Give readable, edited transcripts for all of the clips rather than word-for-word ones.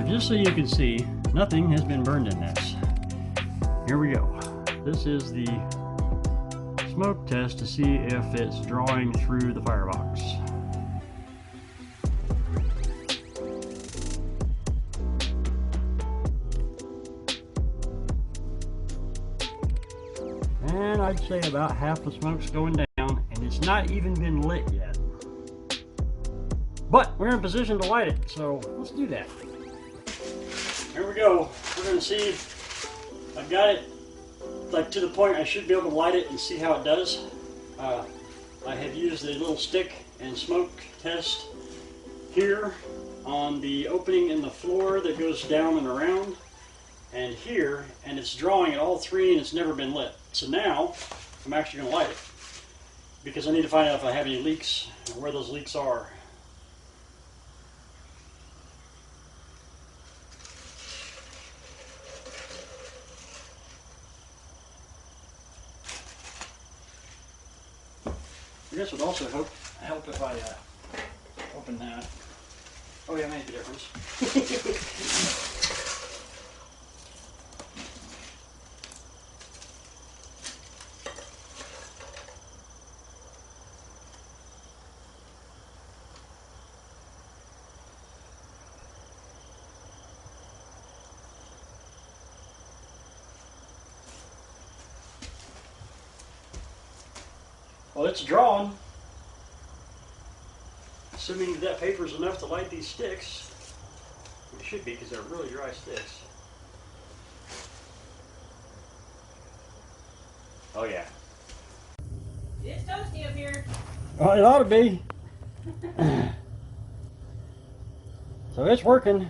Just so you can see, nothing has been burned in this. Here we go. This is the smoke test to see if it's drawing through the firebox. And I'd say about half the smoke's going down, and it's not even been lit yet. But we're in a position to light it, so let's do that. Here we go. We're going to see. I've got it like to the point I should be able to light it and see how it does. I have used a little stick and smoke test here on the opening in the floor that goes down and around, and here, and it's drawing at all three, and it's never been lit. So now I'm actually going to light it because I need to find out if I have any leaks and where those leaks are. I guess it would also help if I open that. Oh yeah, made the difference. Well, it's drawn. Assuming that paper is enough to light these sticks. It should be because they're really dry sticks. Oh yeah. It's toasty up here. Oh, it ought to be. So it's working.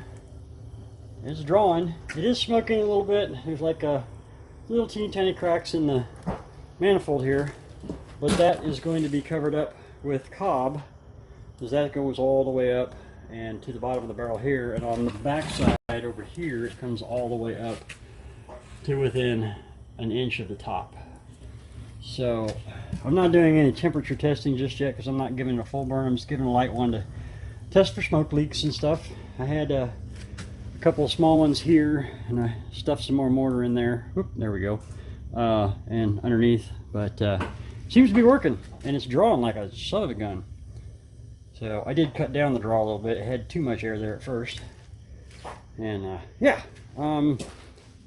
It's drawing. It is smoking a little bit. There's like a little teeny tiny cracks in the manifold here. But that is going to be covered up with cob, because that goes all the way up and to the bottom of the barrel here, and on the back side over here it comes all the way up to within an inch of the top. So I'm not doing any temperature testing just yet because I'm not giving it a full burn. I'm just giving a light one to test for smoke leaks and stuff. I had a couple of small ones here, and I stuffed some more mortar in there. Oop, there we go. And underneath, but seems to be working, and it's drawing like a son of a gun. So I did cut down the draw a little bit. It had too much air there at first. And yeah, I'm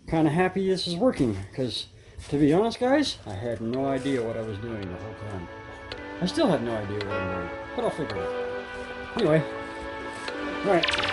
kind of happy this is working, because to be honest guys, I had no idea what I was doing the whole time. I still have no idea what I'm doing, but I'll figure it out. Anyway, alright.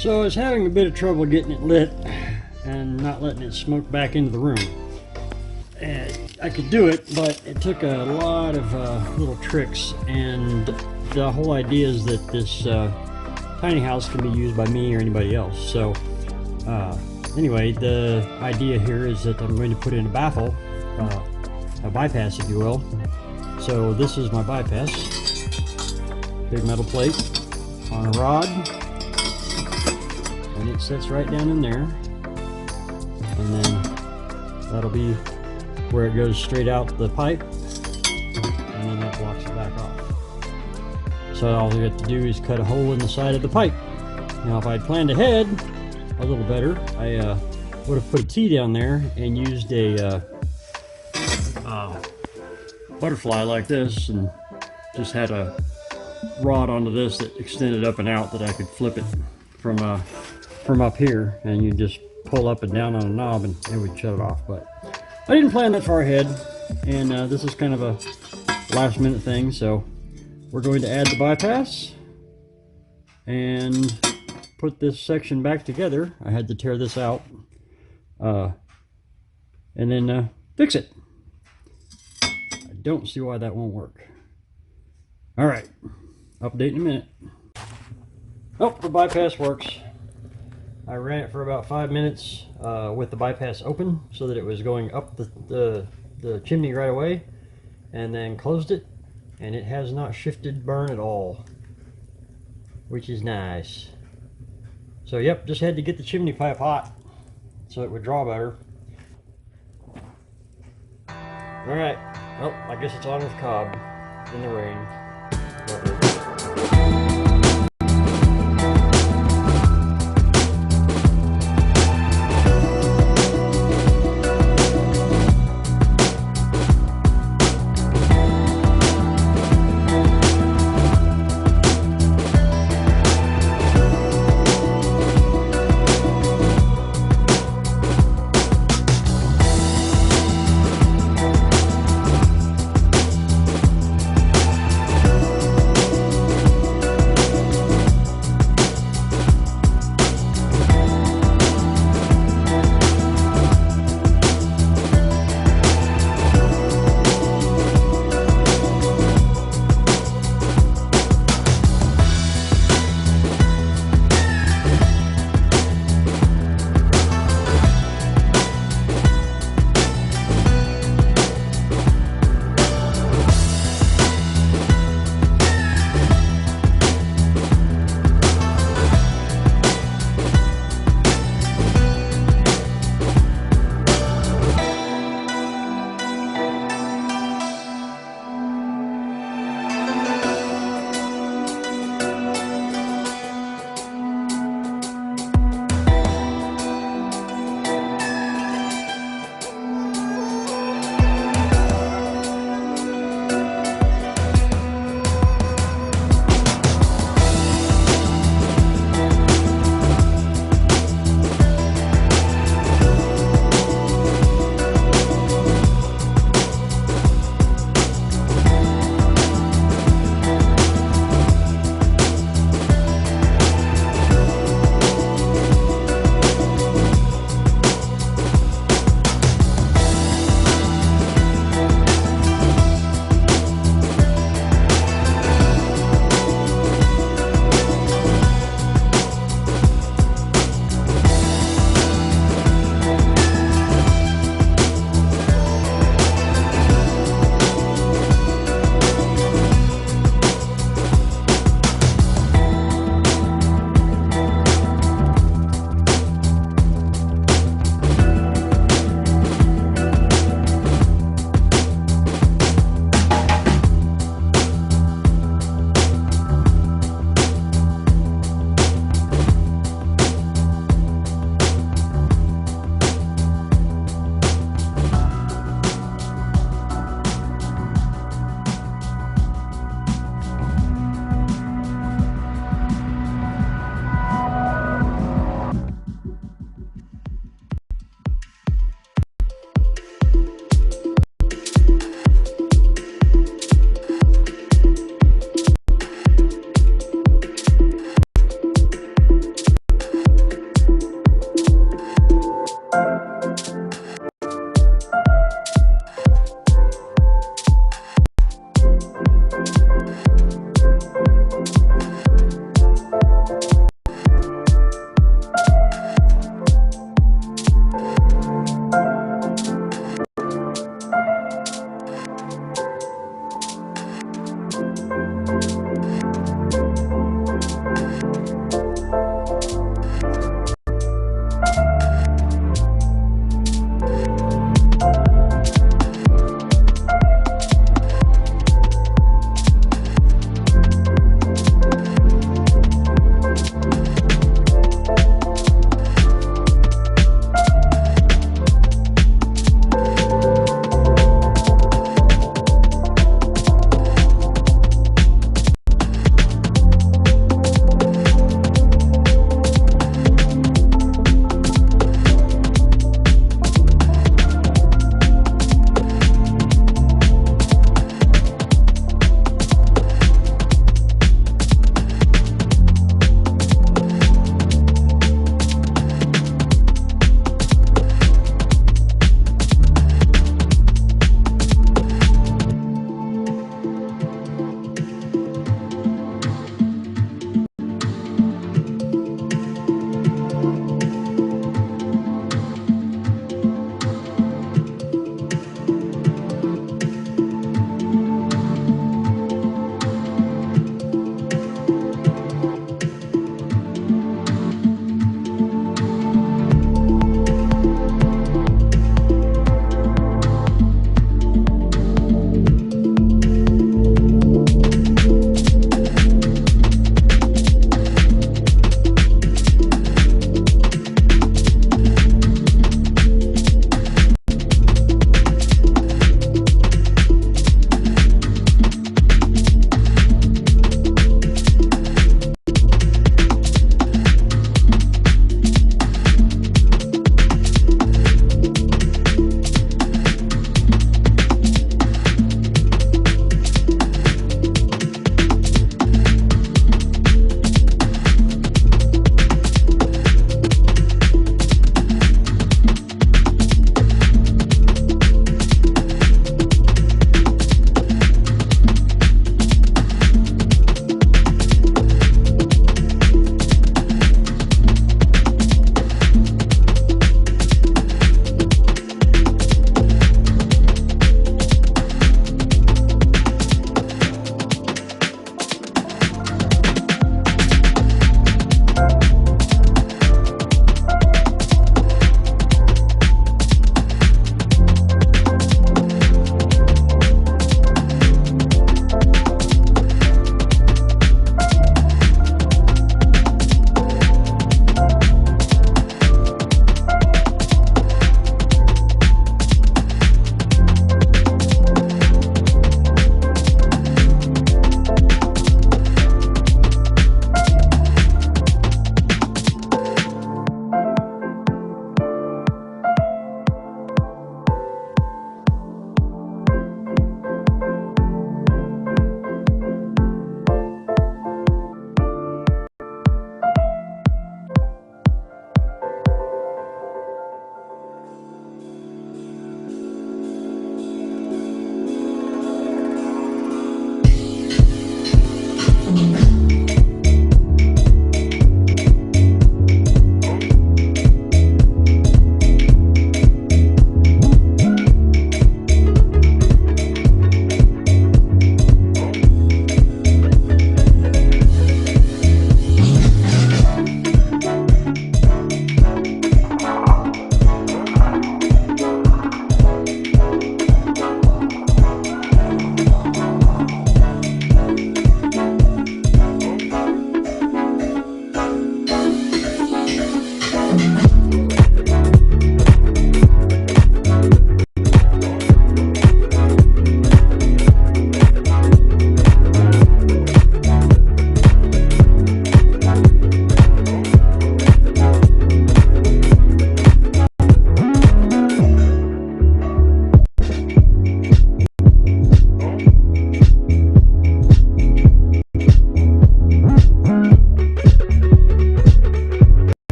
So I was having a bit of trouble getting it lit and not letting it smoke back into the room. And I could do it, but it took a lot of little tricks, and the whole idea is that this tiny house can be used by me or anybody else. So anyway, the idea here is that I'm going to put in a baffle, a bypass if you will. So this is my bypass, big metal plate on a rod, and it sits right down in there, and then that'll be where it goes straight out the pipe, and then that blocks it back off. So all you have to do is cut a hole in the side of the pipe. Now if I'd planned ahead a little better, I would have put a T down there and used a butterfly like this, and just had a rod onto this that extended up and out that I could flip it from up here, and you just pull up and down on a knob and it would shut it off. But I didn't plan that far ahead, and this is kind of a last minute thing, so we're going to add the bypass and put this section back together. I had to tear this out and then fix it. I don't see why that won't work. All right, update in a minute. Oh, the bypass works. I ran it for about 5 minutes with the bypass open so that it was going up the chimney right away, and then closed it, and it has not shifted burn at all, which is nice. So yep, just had to get the chimney pipe hot so it would draw better. All right, well, I guess it's on with Cobb in the rain.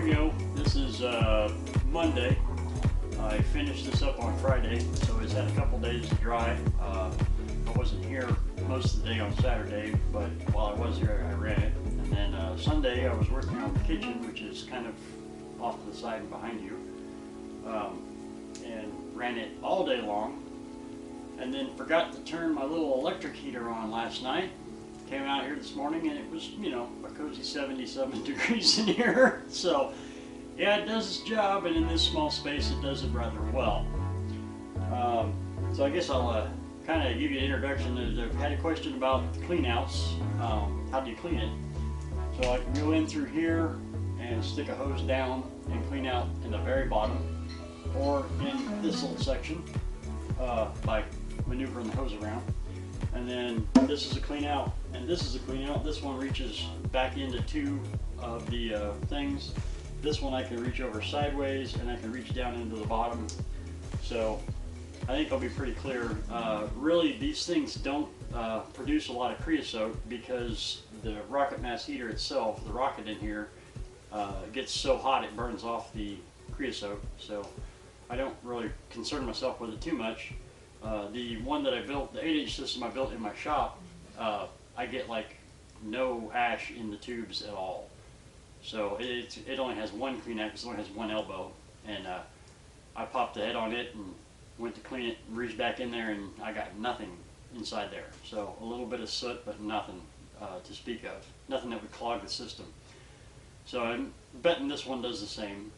we go. This is Monday. I finished this up on Friday, so it's had a couple days to dry. I wasn't here most of the day on Saturday, but while I was here, I ran it. And then Sunday, I was working on the kitchen, which is kind of off to the side and behind you, and ran it all day long. And then forgot to turn my little electric heater on last night. Came out here this morning and it was, you know, a cozy 77 degrees in here. So, yeah, it does its job, and in this small space it does it rather well. So I guess I'll kind of give you an introduction. I've had a question about cleanouts. How do you clean it? So I can go in through here and stick a hose down and clean out in the very bottom, or in this little section by maneuvering the hose around. And then this is a clean out, and this is a clean out. This one reaches back into two of the things. This one I can reach over sideways, and I can reach down into the bottom. So I think it'll be pretty clear. Really, these things don't produce a lot of creosote because the rocket mass heater itself, the rocket in here, gets so hot it burns off the creosote. So I don't really concern myself with it too much. The one that I built, the 8-inch system I built in my shop, I get like no ash in the tubes at all. So it only has one clean out because it only has one elbow. And I popped the head on it and went to clean it, reached back in there, and I got nothing inside there. So a little bit of soot, but nothing to speak of. Nothing that would clog the system. So I'm betting this one does the same.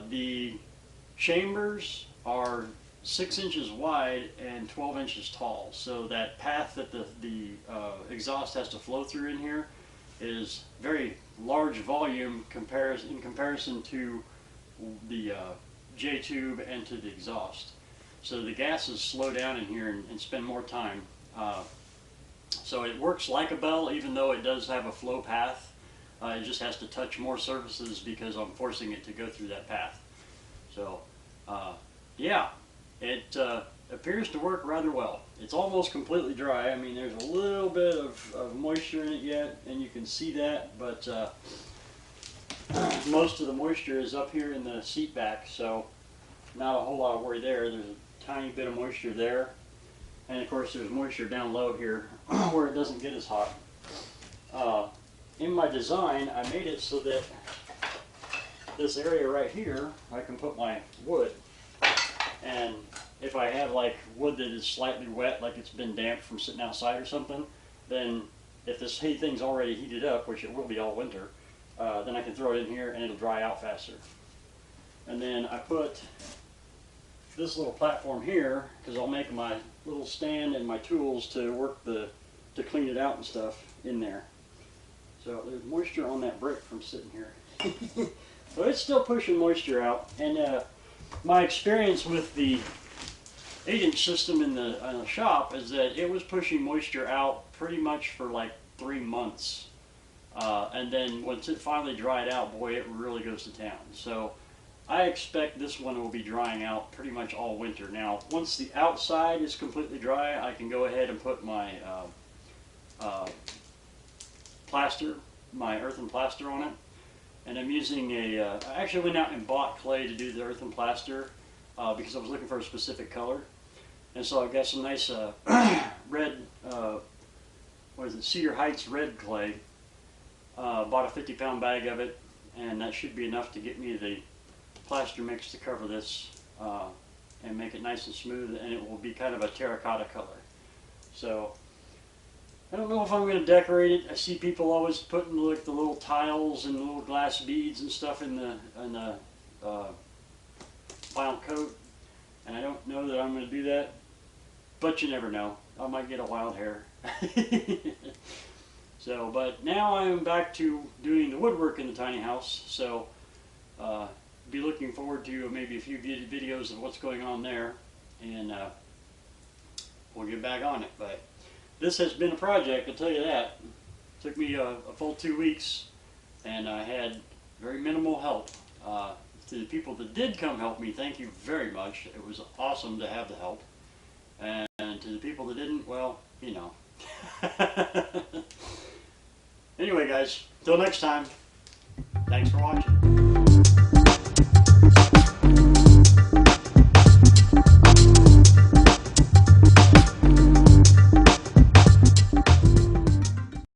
The chambers are 6 inches wide and 12 inches tall. So that path that the exhaust has to flow through in here is very large volume in comparison to the J tube and to the exhaust. So the gases slow down in here and spend more time. So it works like a bell, even though it does have a flow path. It just has to touch more surfaces because I'm forcing it to go through that path. So yeah, it appears to work rather well. It's almost completely dry. I mean, there's a little bit of moisture in it yet, and you can see that, but most of the moisture is up here in the seat back, so not a whole lot of worry there. There's a tiny bit of moisture there, and of course there's moisture down low here where it doesn't get as hot. In my design, I made it so that this area right here, I can put my wood. And if I have like wood that is slightly wet, like it's been damp from sitting outside or something, then if this thing's already heated up, which it will be all winter, then I can throw it in here and it'll dry out faster. And then I put this little platform here because I'll make my little stand and my tools to work to clean it out and stuff in there. So there's moisture on that brick from sitting here. So it's still pushing moisture out, and my experience with the 8-inch system in the shop is that it was pushing moisture out pretty much for like 3 months. And then once it finally dried out, boy, it really goes to town. So I expect this one will be drying out pretty much all winter. Now, once the outside is completely dry, I can go ahead and put my plaster, my earthen plaster on it. And I'm using I actually went out and bought clay to do the earthen plaster because I was looking for a specific color. And so I've got some nice red, what is it, Cedar Heights red clay. Bought a 50-pound bag of it, and that should be enough to get me the plaster mix to cover this and make it nice and smooth, and it will be kind of a terracotta color. So I don't know if I'm going to decorate it. I see people always putting like the little tiles and the little glass beads and stuff in the final coat, and I don't know that I'm going to do that, but you never know. I might get a wild hair. So, but now I'm back to doing the woodwork in the tiny house, so be looking forward to maybe a few videos of what's going on there, and we'll get back on it. But this has been a project, I'll tell you that. It took me a full 2 weeks, and I had very minimal help. To the people that did come help me, thank you very much. It was awesome to have the help. And to the people that didn't, well, you know. Anyway, guys, till next time. Thanks for watching.